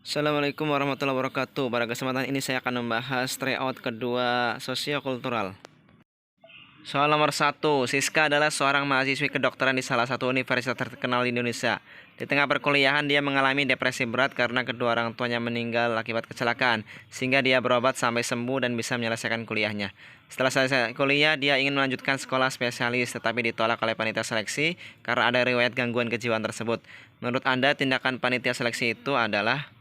Assalamualaikum warahmatullahi wabarakatuh. Pada kesempatan ini saya akan membahas tryout kedua sosiokultural. Soal nomor 1, Siska adalah seorang mahasiswi kedokteran di salah satu universitas terkenal di Indonesia. Di tengah perkuliahan dia mengalami depresi berat karena kedua orang tuanya meninggal akibat kecelakaan, sehingga dia berobat sampai sembuh dan bisa menyelesaikan kuliahnya. Setelah selesai kuliah, dia ingin melanjutkan sekolah spesialis tetapi ditolak oleh panitia seleksi karena ada riwayat gangguan kejiwaan tersebut. Menurut Anda, tindakan panitia seleksi itu adalah?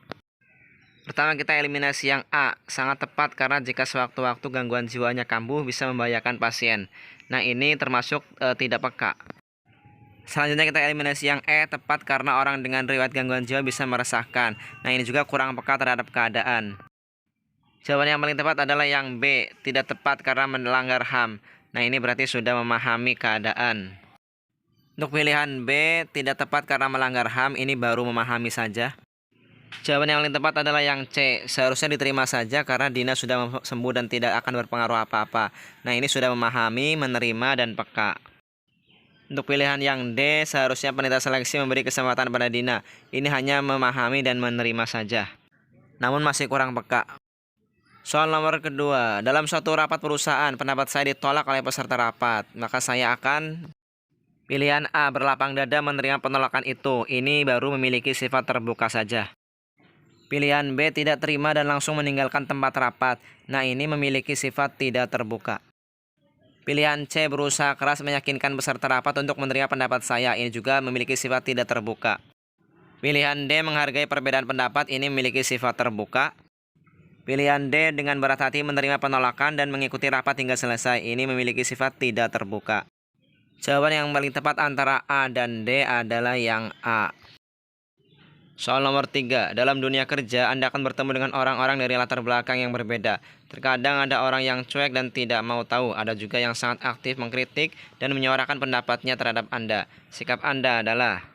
Pertama, kita eliminasi yang A, sangat tepat karena jika sewaktu-waktu gangguan jiwanya kambuh bisa membahayakan pasien. Nah, ini termasuk tidak peka. Selanjutnya kita eliminasi yang E, tepat karena orang dengan riwayat gangguan jiwa bisa meresahkan. Nah, ini juga kurang peka terhadap keadaan. Jawaban yang paling tepat adalah yang B, tidak tepat karena melanggar HAM. Nah, ini berarti sudah memahami keadaan. Untuk pilihan B, tidak tepat karena melanggar HAM, ini baru memahami saja. Jawaban yang paling tepat adalah yang C. Seharusnya diterima saja karena Dina sudah sembuh dan tidak akan berpengaruh apa-apa. Nah, ini sudah memahami, menerima, dan peka. Untuk pilihan yang D, seharusnya panitia seleksi memberi kesempatan pada Dina. Ini hanya memahami dan menerima saja. Namun masih kurang peka. Soal nomor kedua, dalam suatu rapat perusahaan, pendapat saya ditolak oleh peserta rapat. Maka saya akan pilihan A, berlapang dada menerima penolakan itu. Ini baru memiliki sifat terbuka saja. Pilihan B, tidak terima dan langsung meninggalkan tempat rapat. Nah, ini memiliki sifat tidak terbuka. Pilihan C, berusaha keras meyakinkan peserta rapat untuk menerima pendapat saya. Ini juga memiliki sifat tidak terbuka. Pilihan D, menghargai perbedaan pendapat. Ini memiliki sifat terbuka. Pilihan D, dengan berat hati menerima penolakan dan mengikuti rapat hingga selesai. Ini memiliki sifat tidak terbuka. Jawaban yang paling tepat antara A dan D adalah yang A. Soal nomor 3, dalam dunia kerja Anda akan bertemu dengan orang-orang dari latar belakang yang berbeda. Terkadang ada orang yang cuek dan tidak mau tahu, ada juga yang sangat aktif mengkritik dan menyuarakan pendapatnya terhadap Anda. Sikap Anda adalah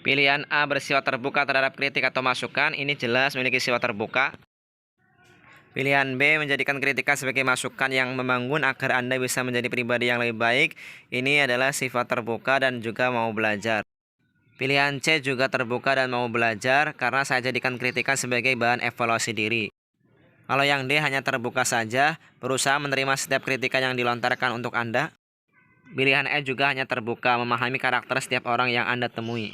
pilihan A, bersifat terbuka terhadap kritik atau masukan, ini jelas memiliki sifat terbuka. Pilihan B, menjadikan kritikan sebagai masukan yang membangun agar Anda bisa menjadi pribadi yang lebih baik, ini adalah sifat terbuka dan juga mau belajar. Pilihan C juga terbuka dan mau belajar karena saya jadikan kritikan sebagai bahan evaluasi diri. Kalau yang D hanya terbuka saja, berusaha menerima setiap kritikan yang dilontarkan untuk Anda. Pilihan E juga hanya terbuka, memahami karakter setiap orang yang Anda temui.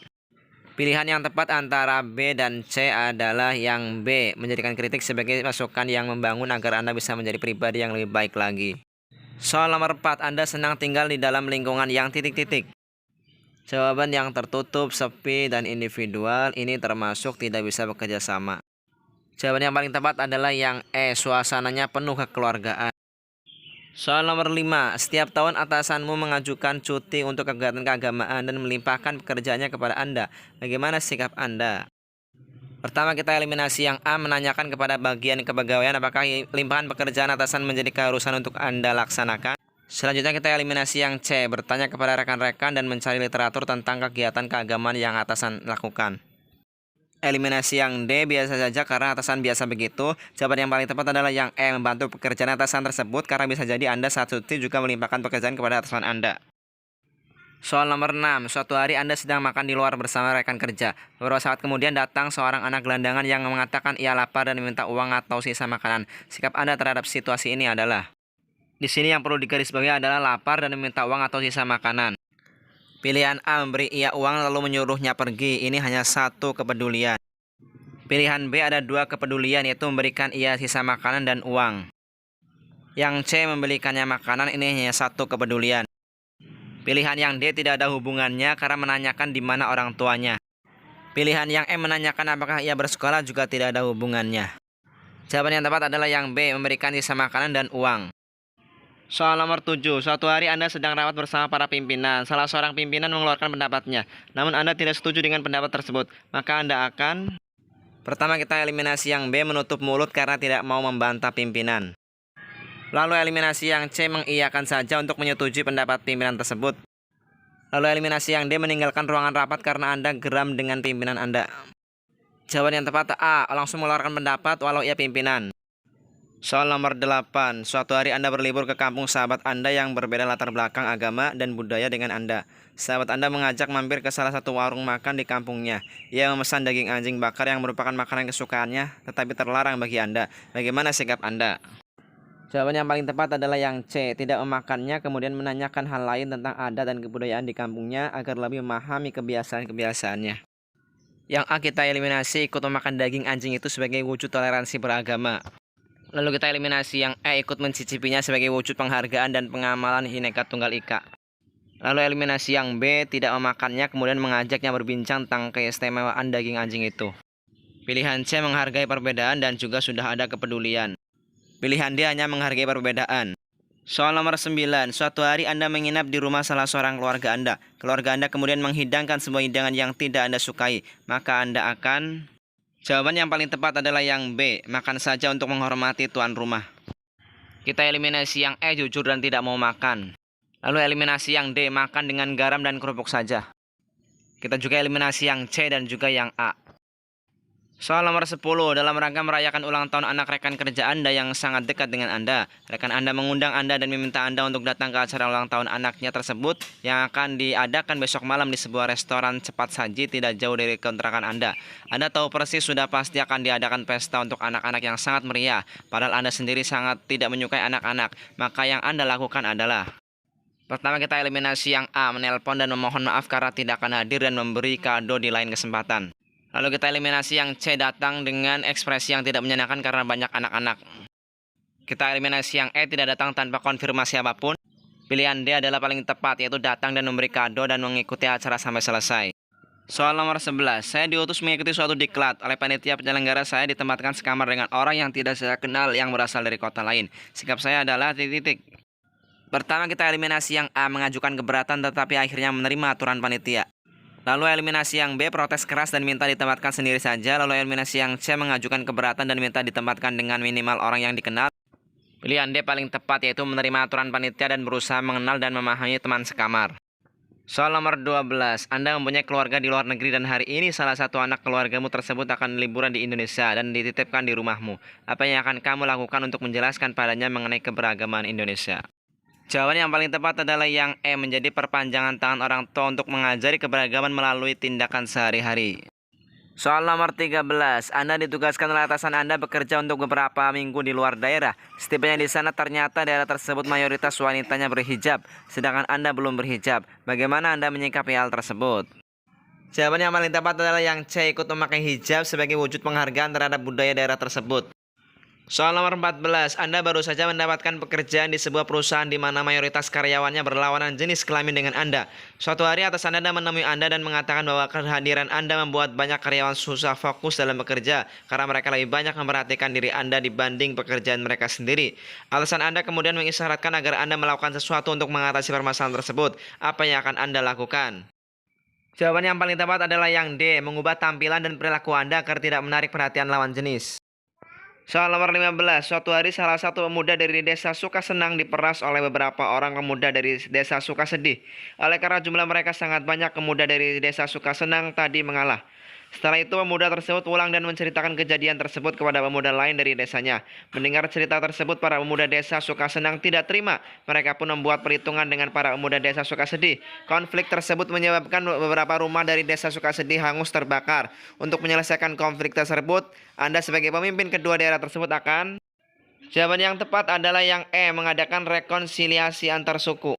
Pilihan yang tepat antara B dan C adalah yang B, menjadikan kritik sebagai masukan yang membangun agar Anda bisa menjadi pribadi yang lebih baik lagi. Soal nomor 4, Anda senang tinggal di dalam lingkungan yang titik-titik. Jawaban yang tertutup, sepi, dan individual ini termasuk tidak bisa bekerja sama. Jawaban yang paling tepat adalah yang E, suasananya penuh kekeluargaan. Soal nomor 5, setiap tahun atasanmu mengajukan cuti untuk kegiatan keagamaan dan melimpahkan pekerjaannya kepada Anda. Bagaimana sikap Anda? Pertama, kita eliminasi yang A, menanyakan kepada bagian kepegawaian apakah limpahan pekerjaan atasan menjadi keharusan untuk Anda laksanakan. Selanjutnya kita eliminasi yang C, bertanya kepada rekan-rekan dan mencari literatur tentang kegiatan keagamaan yang atasan lakukan. Eliminasi yang D, biasa saja karena atasan biasa begitu. Jawaban yang paling tepat adalah yang E, membantu pekerjaan atasan tersebut karena bisa jadi Anda saat cuti juga melimpahkan pekerjaan kepada atasan Anda. Soal nomor 6, suatu hari Anda sedang makan di luar bersama rekan kerja. Beberapa saat kemudian datang seorang anak gelandangan yang mengatakan ia lapar dan meminta uang atau sisa makanan. Sikap Anda terhadap situasi ini adalah? Di sini yang perlu digarisbawahi adalah lapar dan meminta uang atau sisa makanan. Pilihan A, memberi ia uang lalu menyuruhnya pergi. Ini hanya satu kepedulian. Pilihan B, ada dua kepedulian, yaitu memberikan ia sisa makanan dan uang. Yang C, membelikannya makanan, ini hanya satu kepedulian. Pilihan yang D, tidak ada hubungannya karena menanyakan di mana orang tuanya. Pilihan yang E, menanyakan apakah ia bersekolah, juga tidak ada hubungannya. Jawaban yang tepat adalah yang B, memberikan sisa makanan dan uang. Soal nomor 7, suatu hari Anda sedang rapat bersama para pimpinan. Salah seorang pimpinan mengeluarkan pendapatnya. Namun Anda tidak setuju dengan pendapat tersebut. Maka Anda akan... Pertama, kita eliminasi yang B, menutup mulut karena tidak mau membantah pimpinan. Lalu eliminasi yang C, mengiyakan saja untuk menyetujui pendapat pimpinan tersebut. Lalu eliminasi yang D, meninggalkan ruangan rapat karena Anda geram dengan pimpinan Anda. Jawaban yang tepat A, langsung mengeluarkan pendapat walau ia pimpinan. Soal nomor 8. Suatu hari Anda berlibur ke kampung sahabat Anda yang berbeda latar belakang agama dan budaya dengan Anda. Sahabat Anda mengajak mampir ke salah satu warung makan di kampungnya. Ia memesan daging anjing bakar yang merupakan makanan kesukaannya, tetapi terlarang bagi Anda. Bagaimana sikap Anda? Jawaban yang paling tepat adalah yang C, tidak memakannya, kemudian menanyakan hal lain tentang adat dan kebudayaan di kampungnya agar lebih memahami kebiasaan-kebiasaannya. Yang A, kita eliminasi ikut memakan daging anjing itu sebagai wujud toleransi beragama. Lalu kita eliminasi yang E, ikut mencicipinya sebagai wujud penghargaan dan pengamalan Bhinneka Tunggal Ika. Lalu eliminasi yang B, tidak memakannya kemudian mengajaknya berbincang tentang keistimewaan daging anjing itu. Pilihan C, menghargai perbedaan dan juga sudah ada kepedulian. Pilihan D, hanya menghargai perbedaan. Soal nomor 9. Suatu hari Anda menginap di rumah salah seorang keluarga Anda. Keluarga Anda kemudian menghidangkan sebuah hidangan yang tidak Anda sukai. Maka Anda akan... Jawaban yang paling tepat adalah yang B, makan saja untuk menghormati tuan rumah. Kita eliminasi yang E, jujur dan tidak mau makan. Lalu eliminasi yang D, makan dengan garam dan kerupuk saja. Kita juga eliminasi yang C dan juga yang A. Soal nomor 10. Dalam rangka merayakan ulang tahun anak rekan kerja Anda yang sangat dekat dengan Anda, rekan Anda mengundang Anda dan meminta Anda untuk datang ke acara ulang tahun anaknya tersebut yang akan diadakan besok malam di sebuah restoran cepat saji tidak jauh dari kontrakan Anda. Anda tahu persis sudah pasti akan diadakan pesta untuk anak-anak yang sangat meriah, padahal Anda sendiri sangat tidak menyukai anak-anak. Maka yang Anda lakukan adalah: pertama, kita eliminasi yang A, menelpon dan memohon maaf karena tidak akan hadir dan memberi kado di lain kesempatan. Lalu kita eliminasi yang C, datang dengan ekspresi yang tidak menyenangkan karena banyak anak-anak. Kita eliminasi yang E, tidak datang tanpa konfirmasi apapun. Pilihan D adalah paling tepat, yaitu datang dan memberi kado dan mengikuti acara sampai selesai. Soal nomor 11. Saya diutus mengikuti suatu diklat. Oleh panitia penyelenggara, saya ditempatkan sekamar dengan orang yang tidak saya kenal yang berasal dari kota lain. Sikap saya adalah titik-titik. Pertama, kita eliminasi yang A, mengajukan keberatan tetapi akhirnya menerima aturan panitia. Lalu eliminasi yang B, protes keras dan minta ditempatkan sendiri saja. Lalu eliminasi yang C, mengajukan keberatan dan minta ditempatkan dengan minimal orang yang dikenal. Pilihan D paling tepat, yaitu menerima aturan panitia dan berusaha mengenal dan memahami teman sekamar. Soal nomor 12. Anda mempunyai keluarga di luar negeri dan hari ini salah satu anak keluargamu tersebut akan liburan di Indonesia dan dititipkan di rumahmu. Apa yang akan kamu lakukan untuk menjelaskan padanya mengenai keberagaman Indonesia? Jawaban yang paling tepat adalah yang E, menjadi perpanjangan tangan orang tua untuk mengajari keberagaman melalui tindakan sehari-hari. Soal nomor 13. Anda ditugaskan oleh atasan Anda bekerja untuk beberapa minggu di luar daerah. Setibanya di sana ternyata daerah tersebut mayoritas wanitanya berhijab, sedangkan Anda belum berhijab. Bagaimana Anda menyikapi hal tersebut? Jawaban yang paling tepat adalah yang C, ikut memakai hijab sebagai wujud penghargaan terhadap budaya daerah tersebut. Soal nomor 14. Anda baru saja mendapatkan pekerjaan di sebuah perusahaan di mana mayoritas karyawannya berlawanan jenis kelamin dengan Anda. Suatu hari atasan Anda menemui Anda dan mengatakan bahwa kehadiran Anda membuat banyak karyawan susah fokus dalam bekerja karena mereka lebih banyak memperhatikan diri Anda dibanding pekerjaan mereka sendiri. Atasan Anda kemudian mengisyaratkan agar Anda melakukan sesuatu untuk mengatasi permasalahan tersebut. Apa yang akan Anda lakukan? Jawaban yang paling tepat adalah yang D, mengubah tampilan dan perilaku Anda agar tidak menarik perhatian lawan jenis. Soal nomor 15. Suatu hari salah satu pemuda dari desa Sukasenang diperas oleh beberapa orang pemuda dari desa Sukasedih. Oleh karena jumlah mereka sangat banyak, pemuda dari desa Sukasenang tadi mengalah. Setelah itu pemuda tersebut pulang dan menceritakan kejadian tersebut kepada pemuda lain dari desanya. Mendengar cerita tersebut, para pemuda desa Sukasenang tidak terima. Mereka pun membuat perhitungan dengan para pemuda desa Sukasedih. Konflik tersebut menyebabkan beberapa rumah dari desa Sukasedih hangus terbakar. Untuk menyelesaikan konflik tersebut, Anda sebagai pemimpin kedua daerah tersebut akan... Jawaban yang tepat adalah yang E, mengadakan rekonsiliasi antar suku.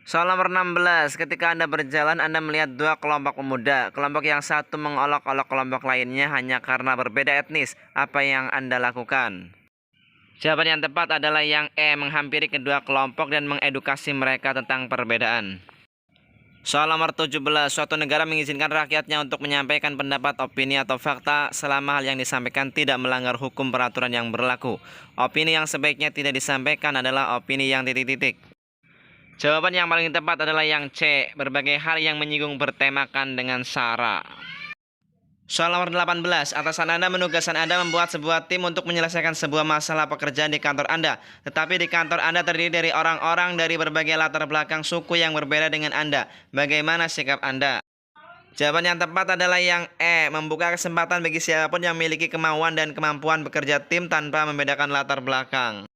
Soal nomor 16. Ketika Anda berjalan, Anda melihat dua kelompok pemuda. Kelompok yang satu mengolok-olok kelompok lainnya hanya karena berbeda etnis. Apa yang Anda lakukan? Jawaban yang tepat adalah yang E, menghampiri kedua kelompok dan mengedukasi mereka tentang perbedaan. Soal nomor 17. Suatu negara mengizinkan rakyatnya untuk menyampaikan pendapat, opini, atau fakta selama hal yang disampaikan tidak melanggar hukum peraturan yang berlaku. Opini yang sebaiknya tidak disampaikan adalah opini yang titik-titik. Jawaban yang paling tepat adalah yang C, berbagai hal yang menyinggung bertemakan dengan SARA. Soal nomor 18. Atasan Anda menugaskan Anda membuat sebuah tim untuk menyelesaikan sebuah masalah pekerjaan di kantor Anda. Tetapi di kantor Anda terdiri dari orang-orang dari berbagai latar belakang suku yang berbeda dengan Anda. Bagaimana sikap Anda? Jawaban yang tepat adalah yang E, membuka kesempatan bagi siapapun yang memiliki kemauan dan kemampuan bekerja tim tanpa membedakan latar belakang.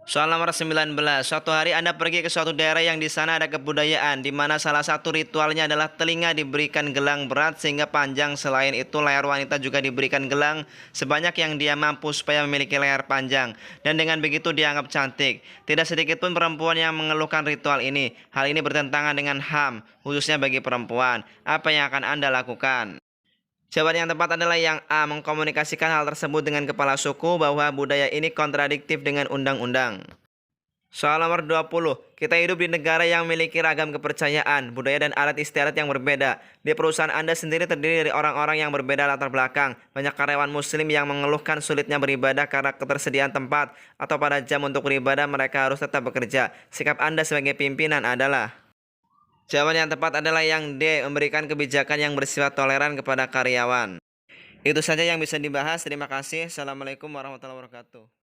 Soal nomor 19. Suatu hari Anda pergi ke suatu daerah yang di sana ada kebudayaan, di mana salah satu ritualnya adalah telinga diberikan gelang berat sehingga panjang. Selain itu, leher wanita juga diberikan gelang sebanyak yang dia mampu supaya memiliki leher panjang. Dan dengan begitu dianggap cantik. Tidak sedikit pun perempuan yang mengeluhkan ritual ini. Hal ini bertentangan dengan HAM, khususnya bagi perempuan. Apa yang akan Anda lakukan? Jawaban yang tepat adalah yang A, mengkomunikasikan hal tersebut dengan kepala suku bahwa budaya ini kontradiktif dengan undang-undang. Soal nomor 20. Kita hidup di negara yang memiliki ragam kepercayaan, budaya dan adat istiadat yang berbeda. Di perusahaan Anda sendiri terdiri dari orang-orang yang berbeda latar belakang. Banyak karyawan muslim yang mengeluhkan sulitnya beribadah karena ketersediaan tempat atau pada jam untuk beribadah mereka harus tetap bekerja. Sikap Anda sebagai pimpinan adalah? Jawaban yang tepat adalah yang D, memberikan kebijakan yang bersifat toleran kepada karyawan. Itu saja yang bisa dibahas. Terima kasih. Assalamualaikum warahmatullahi wabarakatuh.